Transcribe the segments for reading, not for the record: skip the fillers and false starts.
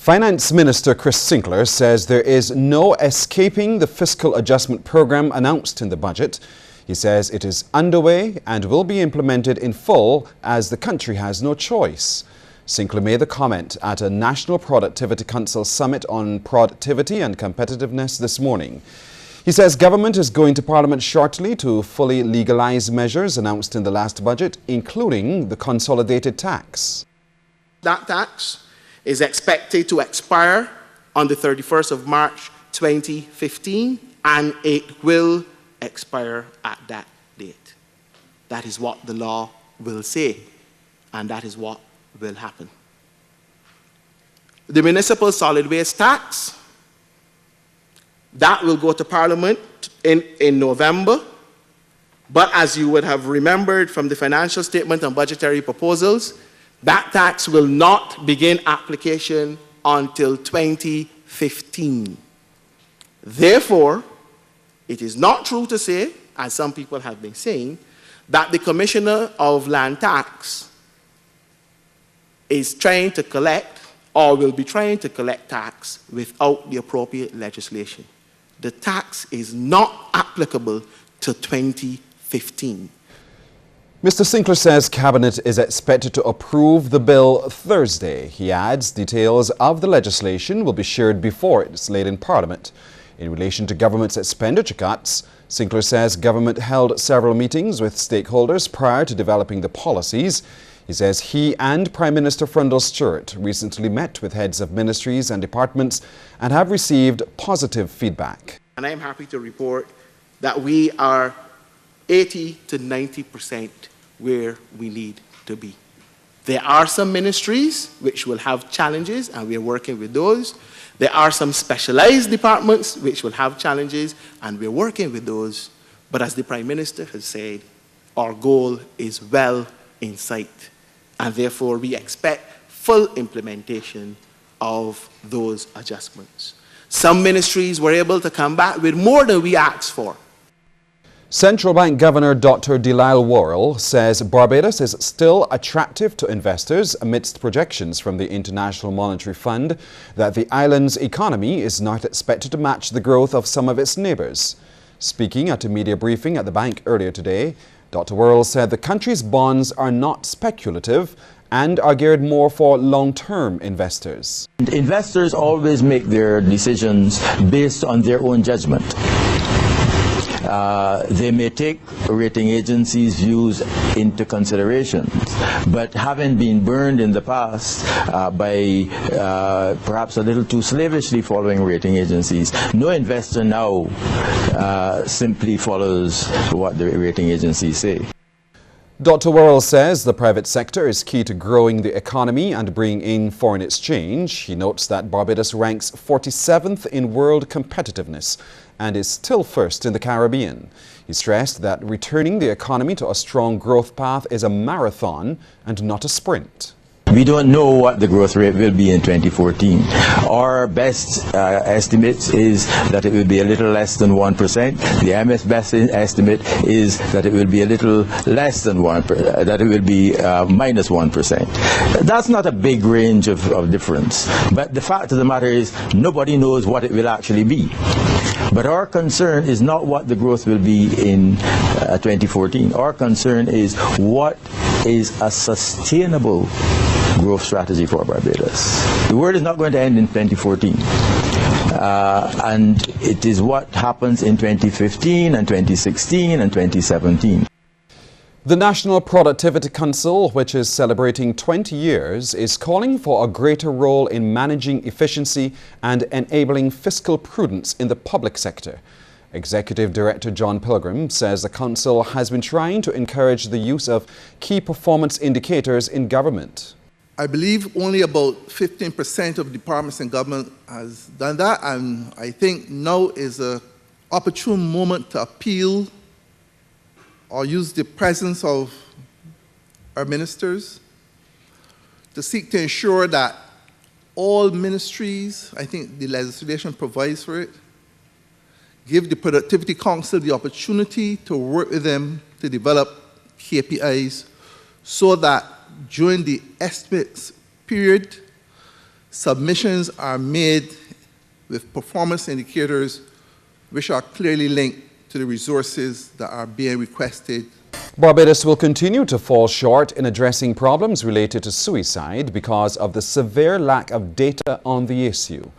Finance Minister Chris Sinclair says there is no escaping the fiscal adjustment program announced in the budget. He says it is underway and will be implemented in full as the country has no choice. Sinclair made the comment at a National Productivity Council Summit on Productivity and Competitiveness this morning. He says government is going to Parliament shortly to fully legalise measures announced in the last budget, including the consolidated tax. That tax is expected to expire on the 31st of March 2015, and it will expire at that date. That is what the law will say, and that is what will happen. The municipal solid waste tax, that will go to Parliament in November, but as you would have remembered from the financial statement and budgetary proposals, that tax will not begin application until 2015. Therefore, it is not true to say, as some people have been saying, that the Commissioner of Land Tax is trying to collect or will be trying to collect tax without the appropriate legislation. The tax is not applicable to 2015. Mr. Sinclair says Cabinet is expected to approve the bill Thursday. He adds details of the legislation will be shared before it is laid in Parliament. In relation to government's expenditure cuts, Sinclair says government held several meetings with stakeholders prior to developing the policies. He says he and Prime Minister Frundle Stewart recently met with heads of ministries and departments and have received positive feedback. And I am happy to report that we are 80 to 90% where we need to be. There are some ministries which will have challenges, and we are working with those. There are some specialized departments which will have challenges, and we're working with those. But as the Prime Minister has said, our goal is well in sight, and therefore we expect full implementation of those adjustments. Some ministries were able to come back with more than we asked for. Central Bank Governor Dr. Delisle Worrell says Barbados is still attractive to investors amidst projections from the International Monetary Fund that the island's economy is not expected to match the growth of some of its neighbours. Speaking at a media briefing at the bank earlier today, Dr. Worrell said the country's bonds are not speculative and are geared more for long-term investors. Investors always make their decisions based on their own judgment. They may take rating agencies' views into consideration, but having been burned in the past by perhaps a little too slavishly following rating agencies, no investor now simply follows what the rating agencies say. Dr. Worrell says the private sector is key to growing the economy and bringing in foreign exchange. He notes that Barbados ranks 47th in world competitiveness and is still first in the Caribbean. He stressed that returning the economy to a strong growth path is a marathon and not a sprint. We don't know what the growth rate will be in 2014. Our best estimate is that it will be a little less than 1%. The IMF's best estimate is that it will be a little less than 1%, that it will be minus 1%. That's not a big range of difference. But the fact of the matter is nobody knows what it will actually be. But our concern is not what the growth will be in 2014. Our concern is what is a sustainable growth strategy for Barbados. The world is not going to end in 2014. And it is what happens in 2015 and 2016 and 2017. The National Productivity Council, which is celebrating 20 years, is calling for a greater role in managing efficiency and enabling fiscal prudence in the public sector. Executive Director John Pilgrim says the council has been trying to encourage the use of key performance indicators in government. I believe only about 15% of departments in government has done that, and I think now is an opportune moment to appeal or use the presence of our ministers to seek to ensure that all ministries, I think the legislation provides for it, give the Productivity Council the opportunity to work with them to develop KPIs so that during the estimates period, submissions are made with performance indicators which are clearly linked to the resources that are being requested. Barbados will continue to fall short in addressing problems related to suicide because of the severe lack of data on the issue.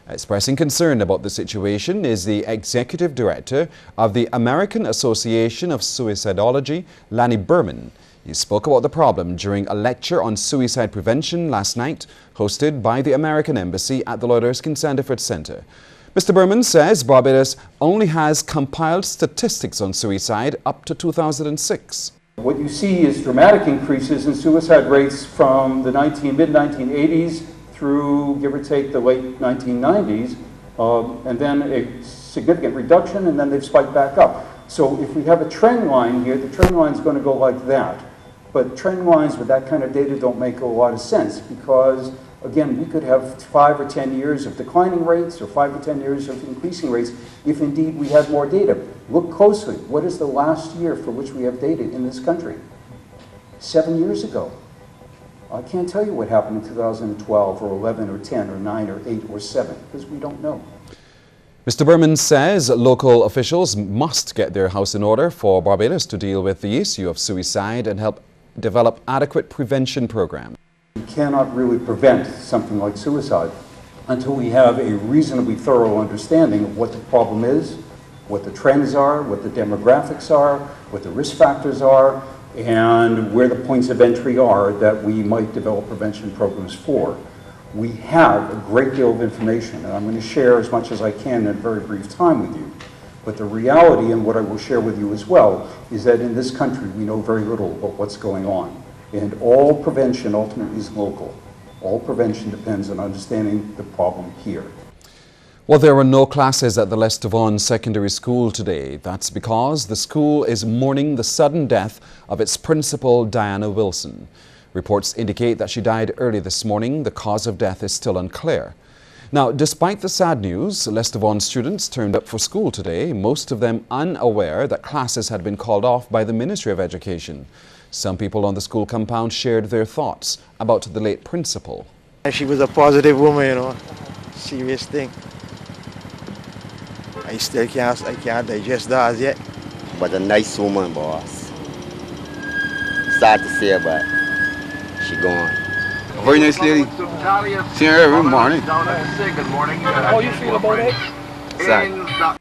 Expressing concern about the situation is the Executive Director of the American Association of Suicidology, Lanny Berman. He spoke about the problem during a lecture on suicide prevention last night, hosted by the American Embassy at the Lloyd Erskine Sandiford Center. Mr. Berman says Barbados only has compiled statistics on suicide up to 2006. What you see is dramatic increases in suicide rates from the mid-1980s through, give or take, the late 1990s, and then a significant reduction, and then they've spiked back up. So if we have a trend line here, the trend line is going to go like that. But trend lines with that kind of data don't make a lot of sense because, again, we could have 5 or 10 years of declining rates or 5 or 10 years of increasing rates if indeed we had more data. Look closely. What is the last year for which we have data in this country? 7 years ago. I can't tell you what happened in 2012 or 11 or 10 or 9 or 8 or 7 because we don't know. Mr. Berman says local officials must get their house in order for Barbados to deal with the issue of suicide and help develop adequate prevention programs. We cannot really prevent something like suicide until we have a reasonably thorough understanding of what the problem is, what the trends are, what the demographics are, what the risk factors are, and where the points of entry are that we might develop prevention programs for. We have a great deal of information, and I'm going to share as much as I can in a very brief time with you. But the reality, and what I will share with you as well, is that in this country we know very little about what's going on. And all prevention ultimately is local. All prevention depends on understanding the problem here. Well, there were no classes at the Les Devon Secondary School today. That's because the school is mourning the sudden death of its principal, Diana Wilson. Reports indicate that she died early this morning. The cause of death is still unclear. Now, despite the sad news, Les Devon students turned up for school today, most of them unaware that classes had been called off by the Ministry of Education. Some people on the school compound shared their thoughts about the late principal. She was a positive woman, you know, serious thing. I can't digest that as yet. But a nice woman, boss. Sad to say, but she gone. A very nice lady. See her every morning. How you feel about it? Sad.